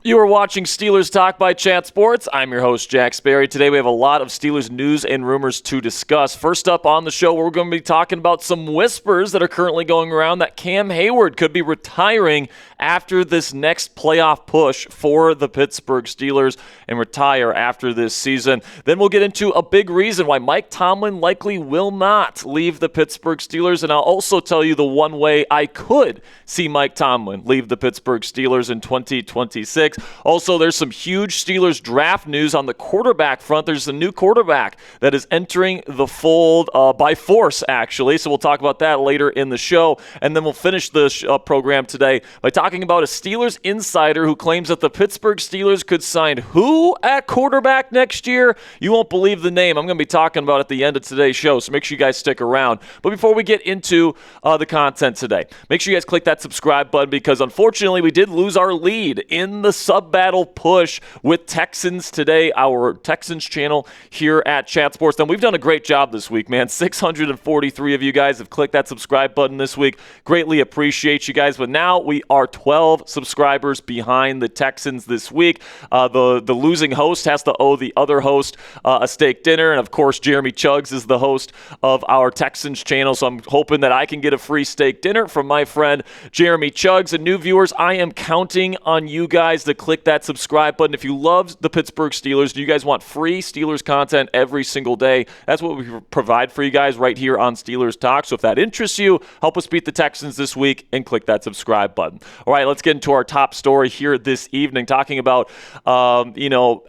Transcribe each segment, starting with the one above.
You are watching Steelers Talk by Chat Sports. I'm your host, Jack Sperry. Today we have a lot of Steelers news and rumors to discuss. First up on the show, we're going to be talking about some whispers that are currently going around that Cam Heyward could be retiring after this next playoff push for the Pittsburgh Steelers and retire after this season. Then we'll get into a big reason why Mike Tomlin likely will not leave the Pittsburgh Steelers, and I'll also tell you the one way I could see Mike Tomlin leave the Pittsburgh Steelers in 2026. Also, there's some huge Steelers draft news on the quarterback front. There's a new quarterback that is entering the fold by force, actually. So we'll talk about that later in the show. And then we'll finish the program today by talking about a Steelers insider who claims that the Pittsburgh Steelers could sign who at quarterback next year? You won't believe the name. I'm going to be talking about it at the end of today's show, so make sure you guys stick around. But before we get into the content today, make sure you guys click that subscribe button because unfortunately we did lose our lead in the sub-battle push with Texans today, our Texans channel here at Chat Sports. And we've done a great job this week, man. 643 of you guys have clicked that subscribe button this week. Greatly appreciate you guys. But now we are 12 subscribers behind the Texans this week. The losing host has to owe the other host a steak dinner. And, of course, Jeremy Chuggs is the host of our Texans channel. So I'm hoping that I can get a free steak dinner from my friend Jeremy Chuggs. And new viewers, I am counting on you guys to click that subscribe button. If you love the Pittsburgh Steelers, do you guys want free Steelers content every single day? That's what we provide for you guys right here on Steelers Talk. So if that interests you, help us beat the Texans this week and click that subscribe button. All right, let's get into our top story here this evening, talking about,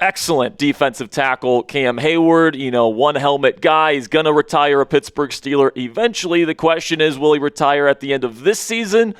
excellent defensive tackle Cam Heyward, one helmet guy. He's going to retire a Pittsburgh Steeler eventually. The question is, will he retire at the end of this season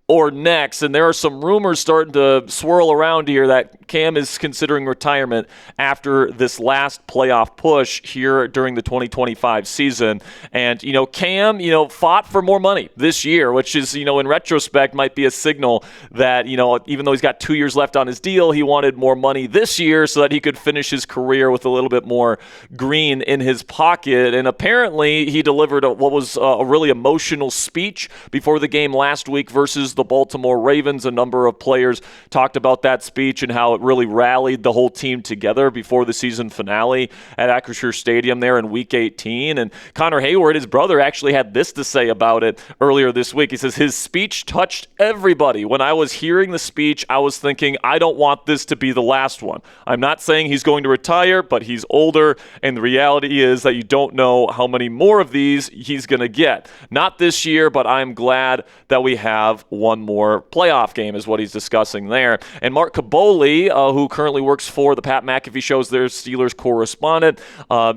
or next? And there are some rumors starting to swirl around here that Cam is considering retirement after this last playoff push here during the 2025 season. And, Cam, fought for more money this year, which is, in retrospect might be a signal that, even though he's got 2 years left on his deal, he wanted more money this year so that he could finish his career with a little bit more green in his pocket. And apparently he delivered what was a really emotional speech before the game last week versus the Baltimore Ravens. A number of players talked about that speech and how it really rallied the whole team together before the season finale at Acrisure Stadium there in Week 18. And Connor Heyward, his brother, actually had this to say about it earlier this week. He says, his speech touched everybody. When I was hearing the speech, I was thinking, I don't want this to be the last one. I'm not saying he's going to retire, but he's older, and the reality is that you don't know how many more of these he's going to get. Not this year, but I'm glad that we have one more playoff game is what he's discussing there. And Mark Caboli, who currently works for the Pat McAfee Show's their Steelers correspondent,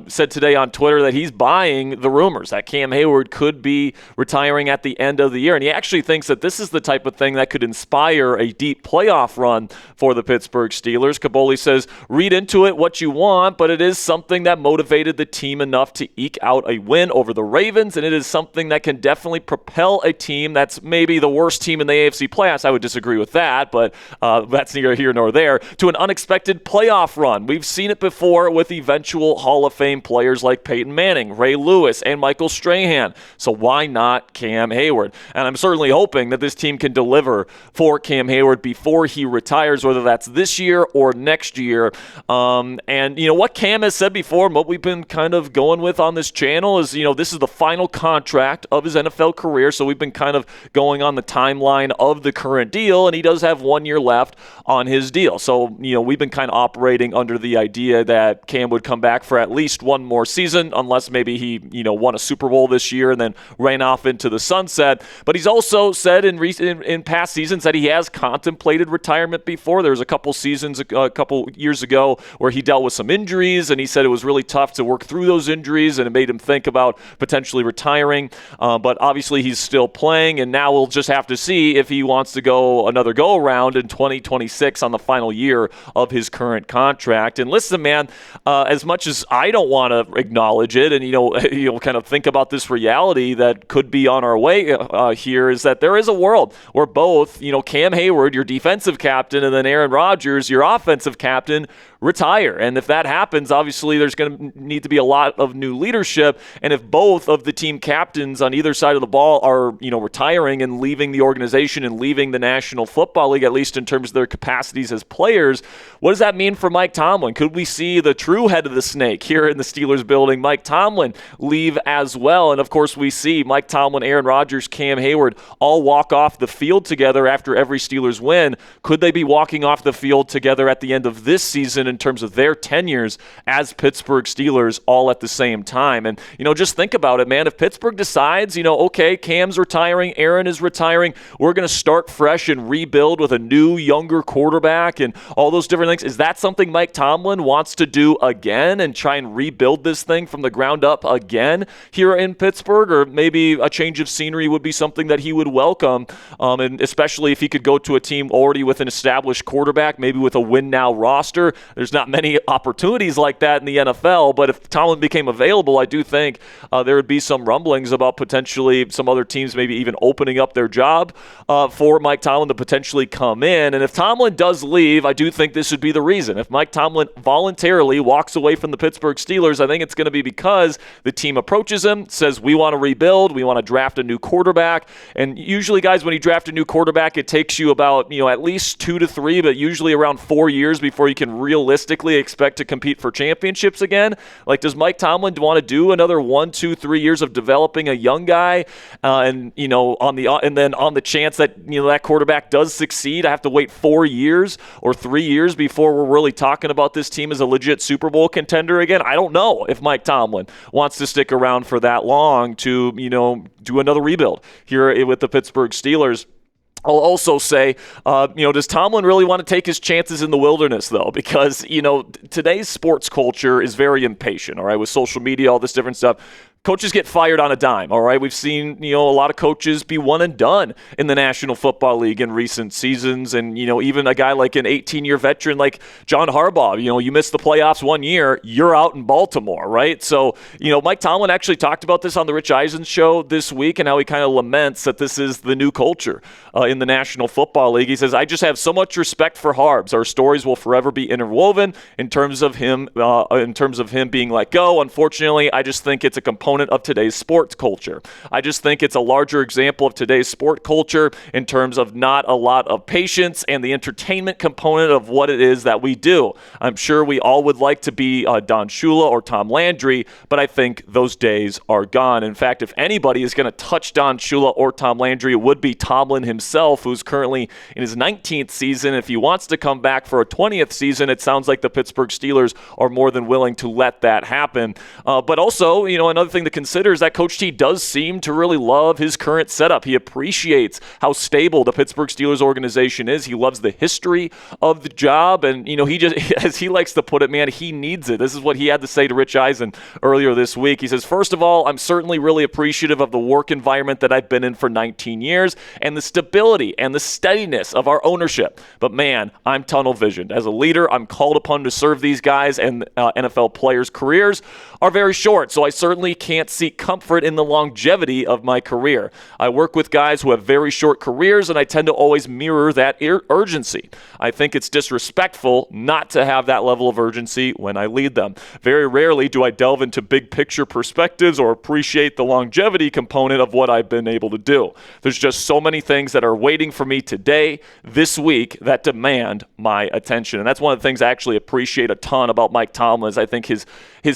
said today on Twitter that he's buying the rumors that Cam Heyward could be retiring at the end of the year. And he actually thinks that this is the type of thing that could inspire a deep playoff run for the Pittsburgh Steelers. Caboli says, read into it what you want, but it is something that motivated the team enough to eke out a win over the Ravens, and it is something that can definitely propel a team that's maybe the worst team in the AFC playoffs. I would disagree with that, but that's neither here nor there, to an unexpected playoff run. We've seen it before with eventual Hall of Fame players like Peyton Manning, Ray Lewis, and Michael Strahan. So why not Cam Heyward? And I'm certainly hoping that this team can deliver for Cam Heyward before he retires, whether that's this year or next year. And what Cam has said before, and what we've been kind of going with on this channel is, this is the final contract of his NFL career. So we've been kind of going on the timeline of the current deal, and he does have 1 year left on his deal. So, we've been kind of operating under the idea that Cam would come back for at least one more season, unless maybe he, won a Super Bowl this year and then ran off into the sunset. But he's also said in past seasons that he has contemplated retirement before. There was a couple years ago where he dealt with some injuries, and he said it was really tough to work through those injuries, and it made him think about potentially retiring. But obviously he's still playing, and now we'll just have to see if he wants to go another go-around in 2026 on the final year of his current contract. And listen, man, as much as I don't want to acknowledge it and, kind of think about this reality that could be on our way here, is that there is a world where both, Cam Heyward, your defensive captain, and then Aaron Rodgers, your offensive captain, retire. And if that happens, obviously there's going to need to be a lot of new leadership. And if both of the team captains on either side of the ball are, retiring and leaving the organization and leaving the National Football League, at least in terms of their capacities as players, what does that mean for Mike Tomlin? Could we see the true head of the snake here in the Steelers building, Mike Tomlin, leave as well? And of course, we see Mike Tomlin, Aaron Rodgers, Cam Heyward all walk off the field together after every Steelers win. Could they be walking off the field together at the end of this season in terms of their tenures as Pittsburgh Steelers all at the same time? And, just think about it, man. If Pittsburgh decides, okay, Cam's retiring, Aaron is retiring, we're going to start fresh and rebuild with a new, younger quarterback and all those different things. Is that something Mike Tomlin wants to do again and try and rebuild this thing from the ground up again here in Pittsburgh? Or maybe a change of scenery would be something that he would welcome, and especially if he could go to a team already with an established quarterback, maybe with a win-now roster. There's not many opportunities like that in the NFL, but if Tomlin became available, I do think there would be some rumblings about potentially some other teams maybe even opening up their job for Mike Tomlin to potentially come in. And if Tomlin does leave, I do think this would be the reason. If Mike Tomlin voluntarily walks away from the Pittsburgh Steelers, I think it's going to be because the team approaches him, says, we want to rebuild, we want to draft a new quarterback. And usually, guys, when you draft a new quarterback, it takes you about, at least 2 to 3, but usually around 4 years before you can realistically expect to compete for championships again. Like, does Mike Tomlin want to do another 1, 2, 3 years of developing a young guy, and then on the chance that that quarterback does succeed, I have to wait 4 years or 3 years before we're really talking about this team as a legit Super Bowl contender again? I don't know if Mike Tomlin wants to stick around for that long to do another rebuild here with the Pittsburgh Steelers. I'll also say, does Tomlin really want to take his chances in the wilderness, though? Because, today's sports culture is very impatient, all right, with social media, all this different stuff. Coaches get fired on a dime, all right? We've seen, a lot of coaches be one and done in the National Football League in recent seasons. And, even a guy like an 18-year veteran like John Harbaugh, you miss the playoffs 1 year, you're out in Baltimore, right? So, Mike Tomlin actually talked about this on the Rich Eisen show this week and how he kind of laments that this is the new culture in the National Football League. He says, I just have so much respect for Harbs. Our stories will forever be interwoven in terms of him being let go. Unfortunately, I just think it's a component of today's sports culture. I just think it's a larger example of today's sport culture in terms of not a lot of patience and the entertainment component of what it is that we do. I'm sure we all would like to be Don Shula or Tom Landry, but I think those days are gone. In fact, if anybody is going to touch Don Shula or Tom Landry, it would be Tomlin himself, who's currently in his 19th season. If he wants to come back for a 20th season, it sounds like the Pittsburgh Steelers are more than willing to let that happen. But also, another thing to consider is that Coach T does seem to really love his current setup. He appreciates how stable the Pittsburgh Steelers organization is. He loves the history of the job, and he just, as he likes to put it, man, he needs it. This is what he had to say to Rich Eisen earlier this week. He says, first of all, I'm certainly really appreciative of the work environment that I've been in for 19 years and the stability and the steadiness of our ownership. But man, I'm tunnel visioned. As a leader, I'm called upon to serve these guys, and NFL players' careers are very short, so I certainly can't seek comfort in the longevity of my career. I work with guys who have very short careers, and I tend to always mirror that urgency. I think it's disrespectful not to have that level of urgency when I lead them. Very rarely do I delve into big picture perspectives or appreciate the longevity component of what I've been able to do. There's just so many things that are waiting for me today, this week, that demand my attention. And that's one of the things I actually appreciate a ton about Mike Tomlin is I think his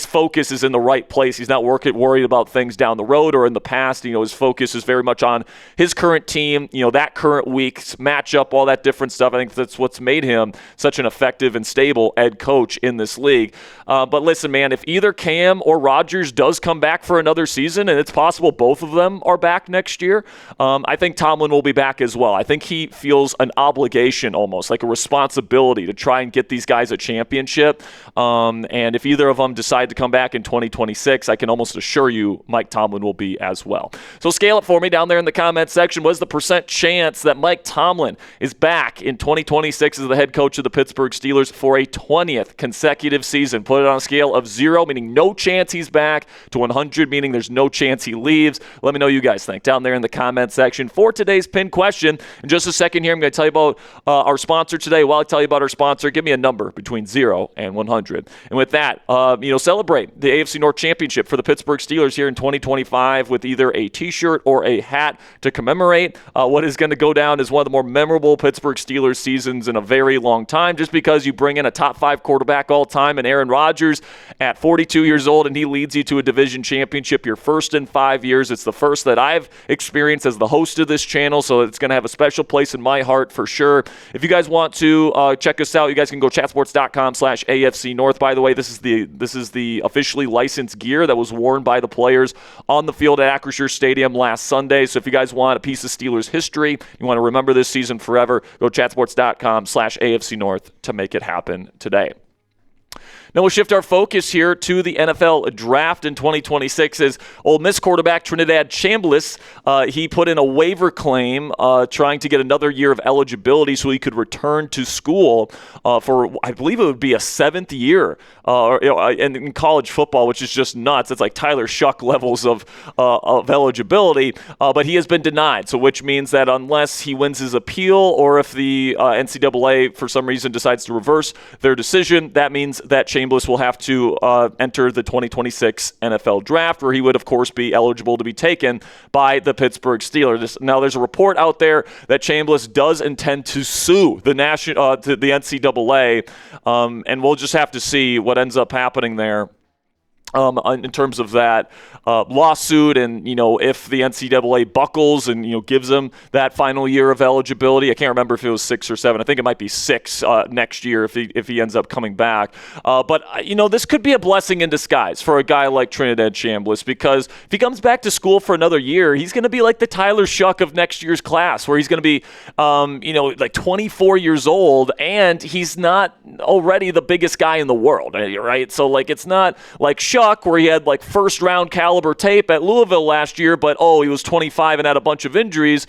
focus is in the right place. He's not worried about things down the road or in the past. His focus is very much on his current team, that current week's matchup, all that different stuff. I think that's what's made him such an effective and stable head coach in this league. But listen, man, if either Cam or Rodgers does come back for another season, and it's possible both of them are back next year, I think Tomlin will be back as well. I think he feels an obligation, almost like a responsibility, to try and get these guys a championship. And if either of them decide to come back in 2026, I can almost assure assure you Mike Tomlin will be as well. So scale it for me down there in the comment section. What is the percent chance that Mike Tomlin is back in 2026 as the head coach of the Pittsburgh Steelers for a 20th consecutive season? Put it on a scale of 0, meaning no chance he's back, to 100, meaning there's no chance he leaves. Let me know what you guys think down there in the comment section. For today's pinned question, in just a second here, I'm going to tell you about our sponsor today. While I tell you about our sponsor, give me a number between 0 and 100. And with that, celebrate the AFC North Championship for the Pittsburgh Steelers here in 2025 with either a t-shirt or a hat to commemorate what is going to go down as one of the more memorable Pittsburgh Steelers seasons in a very long time, just because you bring in a top 5 quarterback all time and Aaron Rodgers at 42 years old, and he leads you to a division championship, your first in 5 years. It's the first that I've experienced as the host of this channel, so it's going to have a special place in my heart for sure. If you guys want to check us out, you guys can go chatsports.com/AFC North. By the way, this is the officially licensed gear that was worn by the players on the field at Acrisure Stadium last Sunday. So if you guys want a piece of Steelers history, you want to remember this season forever, go chatsports.com/AFC North to make it happen today. Now we'll shift our focus here to the NFL draft in 2026 as Ole Miss quarterback Trinidad Chambliss, he put in a waiver claim trying to get another year of eligibility so he could return to school for, I believe it would be a 7th year in college football, which is just nuts. It's like Tyler Shuck levels of eligibility, but he has been denied, so which means that unless he wins his appeal or if the NCAA for some reason decides to reverse their decision, that means that Chambliss will have to enter the 2026 NFL draft, where he would, of course, be eligible to be taken by the Pittsburgh Steelers. Now, there's a report out there that Chambliss does intend to sue the NCAA, and we'll just have to see what ends up happening there. In terms of that lawsuit, and if the NCAA buckles and gives him that final year of eligibility. I can't remember if it was 6 or 7. I think it might be 6 next year if he ends up coming back. But this could be a blessing in disguise for a guy like Trinidad Chambliss, because if he comes back to school for another year, he's going to be like the Tyler Shuck of next year's class, where he's going to be like 24 years old, and he's not already the biggest guy in the world, right? So it's not like Shuck, where he had like first round caliber tape at Louisville last year, but he was 25 and had a bunch of injuries.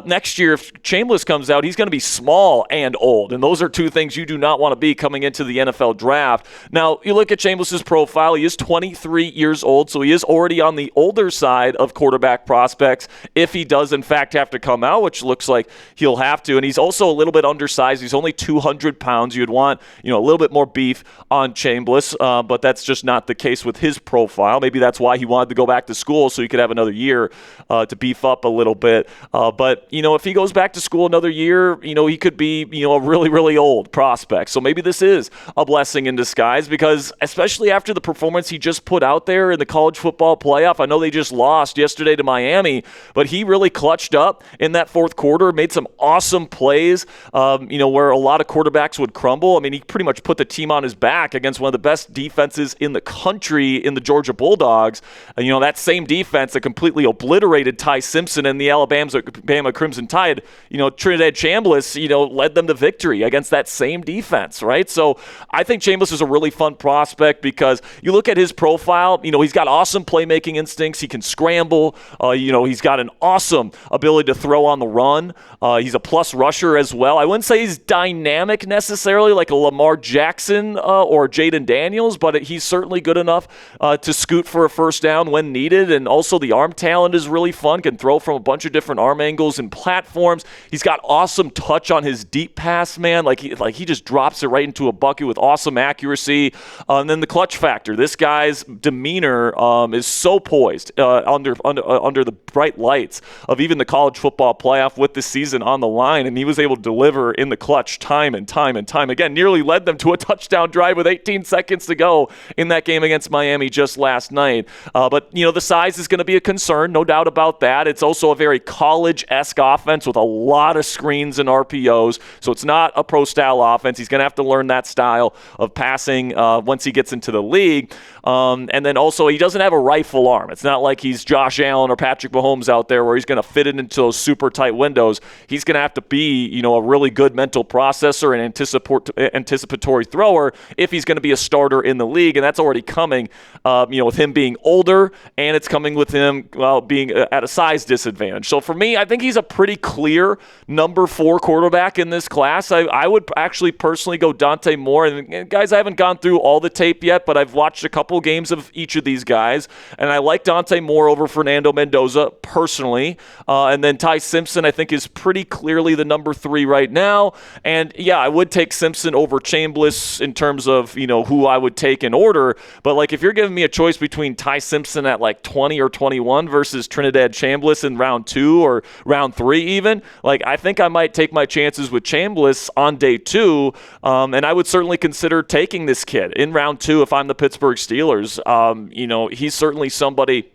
Next year, if Chambliss comes out, he's going to be small and old, and those are two things you do not want to be coming into the NFL draft. Now, you look at Chambliss's profile, he is 23 years old, so he is already on the older side of quarterback prospects if he does, in fact, have to come out, which looks like he'll have to, and he's also a little bit undersized. He's only 200 pounds. You'd want a little bit more beef on Chambliss, but that's just not the case with his profile. Maybe that's why he wanted to go back to school, so he could have another year to beef up a little bit, but if he goes back to school another year, he could be, a really, really old prospect. So maybe this is a blessing in disguise, because especially after the performance he just put out there in the college football playoff, I know they just lost yesterday to Miami, but he really clutched up in that fourth quarter, made some awesome plays, where a lot of quarterbacks would crumble. I mean, he pretty much put the team on his back against one of the best defenses in the country in the Georgia Bulldogs. That same defense that completely obliterated Ty Simpson and the Alabama Crimson Tide, Trinidad Chambliss, led them to victory against that same defense, right? So I think Chambliss is a really fun prospect, because you look at his profile, he's got awesome playmaking instincts. He can scramble. He's got an awesome ability to throw on the run. He's a plus rusher as well. I wouldn't say he's dynamic necessarily like a Lamar Jackson or Jaden Daniels, but he's certainly good enough to scoot for a first down when needed. And also the arm talent is really fun, can throw from a bunch of different arm angles and platforms. He's got awesome touch on his deep pass, man. Like he just drops it right into a bucket with awesome accuracy. And then the clutch factor. This guy's demeanor is so poised under the bright lights of even the college football playoff with the season on the line, and he was able to deliver in the clutch time and time and time again. Nearly led them to a touchdown drive with 18 seconds to go in that game against Miami just last night. But the size is going to be a concern, no doubt about that. It's also a very college Patriots-esque offense with a lot of screens and RPOs, so it's not a pro-style offense. He's going to have to learn that style of passing once he gets into the league. And then also, he doesn't have a rifle arm. It's not like he's Josh Allen or Patrick Mahomes out there where he's going to fit it into those super tight windows. He's going to have to be, a really good mental processor and anticipatory thrower if he's going to be a starter in the league, and that's already coming, with him being older, and it's coming with him being at a size disadvantage. So for me, I think he's a pretty clear number 4 quarterback in this class. I would actually personally go Dante Moore. And guys, I haven't gone through all the tape yet, but I've watched a couple games of each of these guys, and I like Dante Moore over Fernando Mendoza personally. And then Ty Simpson, I think, is pretty clearly the number 3 right now. And yeah, I would take Simpson over Chambliss in terms of, who I would take in order. But like, if you're giving me a choice between Ty Simpson at like 20 or 21 versus Trinidad Chambliss in round 2 or round 3 even, like, I think I might take my chances with Chambliss on day 2. And I would certainly consider taking this kid in round 2 if I'm the Pittsburgh Steelers. He's certainly somebody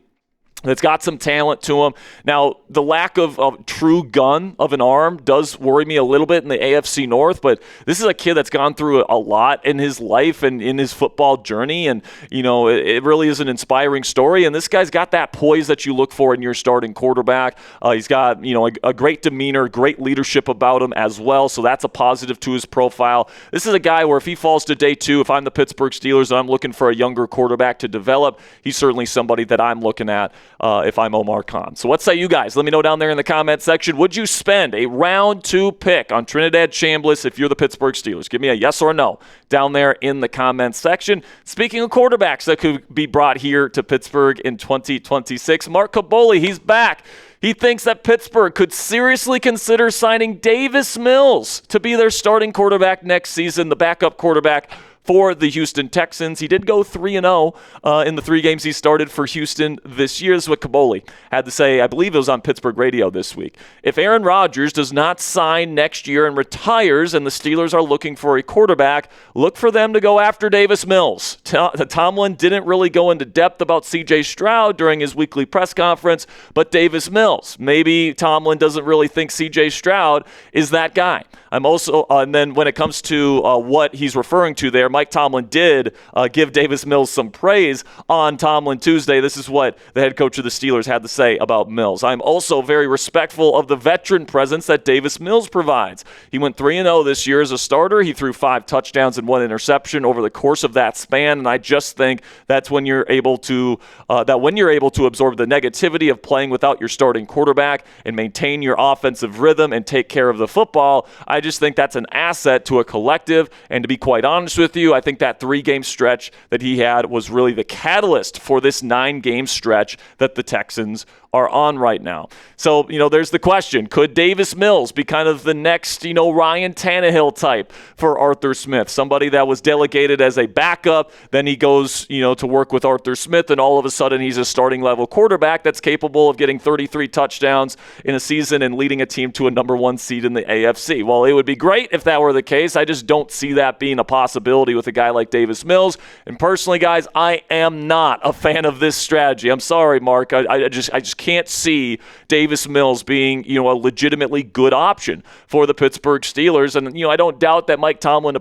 that's got some talent to him. Now, the lack of true gun of an arm does worry me a little bit in the AFC North, but this is a kid that's gone through a lot in his life and in his football journey, and, it really is an inspiring story, and this guy's got that poise that you look for in your starting quarterback. He's got, a great demeanor, great leadership about him as well, so that's a positive to his profile. This is a guy where if he falls to day 2, if I'm the Pittsburgh Steelers and I'm looking for a younger quarterback to develop, he's certainly somebody that I'm looking at if I'm Omar Khan. So what say you guys? Let me know down there in the comment section. Would you spend a round 2 pick on Trinidad Chambliss if you're the Pittsburgh Steelers? Give me a yes or a no down there in the comment section. Speaking of quarterbacks that could be brought here to Pittsburgh in 2026, Mark Kaboly, he's back. He thinks that Pittsburgh could seriously consider signing Davis Mills to be their starting quarterback next season, the backup quarterback for the Houston Texans. He did go 3-0 in the 3 games he started for Houston this year. This is what Kaboly had to say. I believe it was on Pittsburgh radio this week. If Aaron Rodgers does not sign next year and retires and the Steelers are looking for a quarterback, look for them to go after Davis Mills. Tomlin didn't really go into depth about C.J. Stroud during his weekly press conference, but Davis Mills. Maybe Tomlin doesn't really think C.J. Stroud is that guy. I'm also, and then when it comes to what he's referring to there, Mike Tomlin did give Davis Mills some praise on Tomlin Tuesday. This is what the head coach of the Steelers had to say about Mills. I'm also very respectful of the veteran presence that Davis Mills provides. He went 3-0 this year as a starter. He threw 5 touchdowns and 1 interception over the course of that span, and I just think that's when you're able to absorb the negativity of playing without your starting quarterback and maintain your offensive rhythm and take care of the football. I just think that's an asset to a collective, and to be quite honest with you, I think that 3-game stretch that he had was really the catalyst for this 9-game stretch that the Texans are on right now. So, there's the question. Could Davis Mills be kind of the next, Ryan Tannehill type for Arthur Smith? Somebody that was delegated as a backup, then he goes, to work with Arthur Smith, and all of a sudden he's a starting level quarterback that's capable of getting 33 touchdowns in a season and leading a team to a number 1 seed in the AFC. Well, it would be great if that were the case. I just don't see that being a possibility with a guy like Davis Mills. And personally, guys, I am not a fan of this strategy. I'm sorry, Mark. I just can't see Davis Mills being, a legitimately good option for the Pittsburgh Steelers. And, I don't doubt that Mike Tomlin,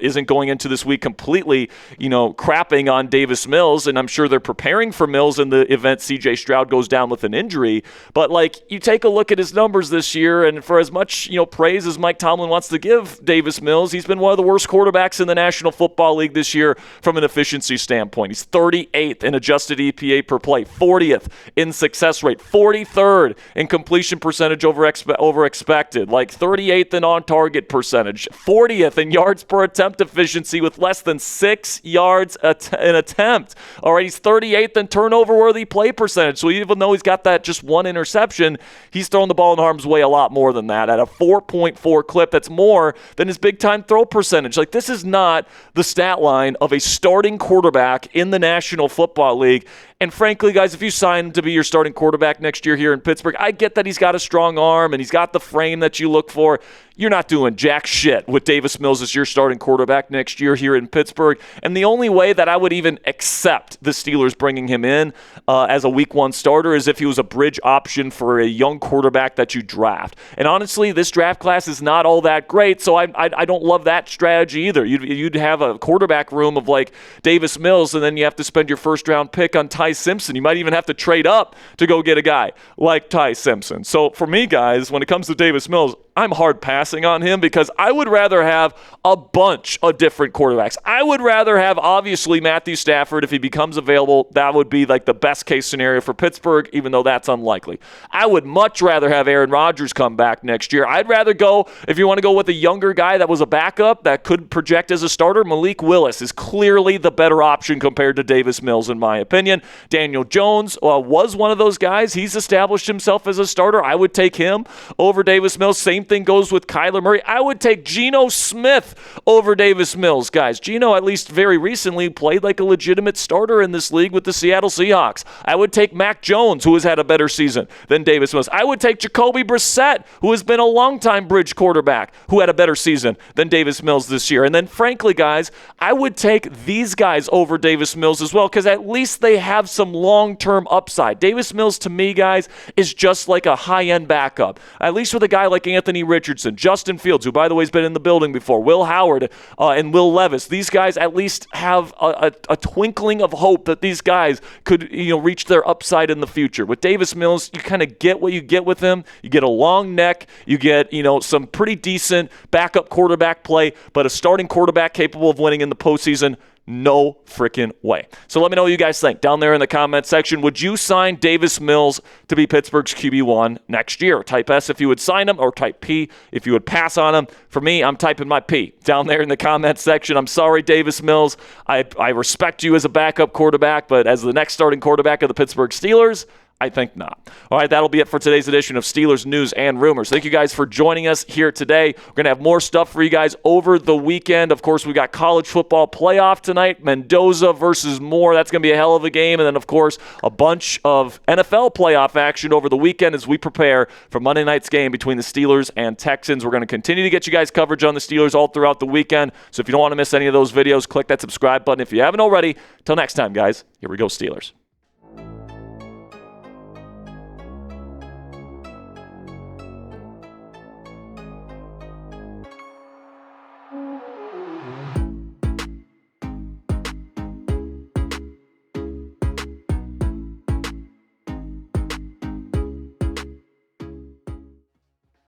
isn't going into this week completely, crapping on Davis Mills. And I'm sure they're preparing for Mills in the event C.J. Stroud goes down with an injury. But, you take a look at his numbers this year, and for as much, praise as Mike Tomlin wants to give Davis Mills, he's been one of the worst quarterbacks in the National Football League this year from an efficiency standpoint. He's 38th in adjusted EPA per play, 40th in success rate, 43rd in completion percentage over expected, 38th in on-target percentage, 40th in yards per attempt efficiency with less than 6 yards an attempt. All right, he's 38th in turnover-worthy play percentage. So even though he's got that just 1 interception, he's throwing the ball in harm's way a lot more than that at a 4.4 clip. That's more than his big-time throw percentage. This is not the stat line of a starting quarterback in the National Football League. And frankly, guys, if you sign him to be your starting quarterback next year here in Pittsburgh, I get that he's got a strong arm and he's got the frame that you look for. You're not doing jack shit with Davis Mills as your starting quarterback next year here in Pittsburgh. And the only way that I would even accept the Steelers bringing him in as a week 1 starter is if he was a bridge option for a young quarterback that you draft. And honestly, this draft class is not all that great, so I don't love that strategy either. You'd have a quarterback room of like Davis Mills, and then you have to spend your first-round pick on Ty Simpson. You might even have to trade up to go get a guy like Ty Simpson. So for me, guys, when it comes to Davis Mills, I'm hard passing on him because I would rather have a bunch of different quarterbacks. I would rather have, obviously, Matthew Stafford. If he becomes available, that would be like the best case scenario for Pittsburgh, even though that's unlikely. I would much rather have Aaron Rodgers come back next year. I'd rather go, if you want to go with a younger guy that was a backup that could project as a starter, Malik Willis is clearly the better option compared to Davis Mills, in my opinion. Daniel Jones was one of those guys. He's established himself as a starter. I would take him over Davis Mills. Same thing goes with Kyler Murray. I would take Geno Smith over Davis Mills, guys. Geno, at least very recently, played like a legitimate starter in this league with the Seattle Seahawks. I would take Mac Jones, who has had a better season than Davis Mills. I would take Jacoby Brissett, who has been a longtime bridge quarterback, who had a better season than Davis Mills this year. And then, frankly, guys, I would take these guys over Davis Mills as well because at least they have some long-term upside. Davis Mills, to me, guys, is just like a high-end backup. At least with a guy like Anthony Richardson, Justin Fields, who, by the way, has been in the building before, Will Howard, and Will Levis. These guys at least have a twinkling of hope that these guys could, reach their upside in the future. With Davis Mills, you kind of get what you get with him. You get a long neck. You get, some pretty decent backup quarterback play, but a starting quarterback capable of winning in the postseason, no freaking way. So let me know what you guys think down there in the comment section. Would you sign Davis Mills to be Pittsburgh's QB1 next year? Type S if you would sign him, or type P if you would pass on him. For me, I'm typing my P down there in the comment section. I'm sorry, Davis Mills. I respect you as a backup quarterback, but as the next starting quarterback of the Pittsburgh Steelers, I think not. All right, that'll be it for today's edition of Steelers News and Rumors. Thank you guys for joining us here today. We're going to have more stuff for you guys over the weekend. Of course, we got college football playoff tonight, Mendoza versus Moore. That's going to be a hell of a game. And then, of course, a bunch of NFL playoff action over the weekend as we prepare for Monday night's game between the Steelers and Texans. We're going to continue to get you guys coverage on the Steelers all throughout the weekend. So if you don't want to miss any of those videos, click that subscribe button if you haven't already. Till next time, guys, here we go, Steelers.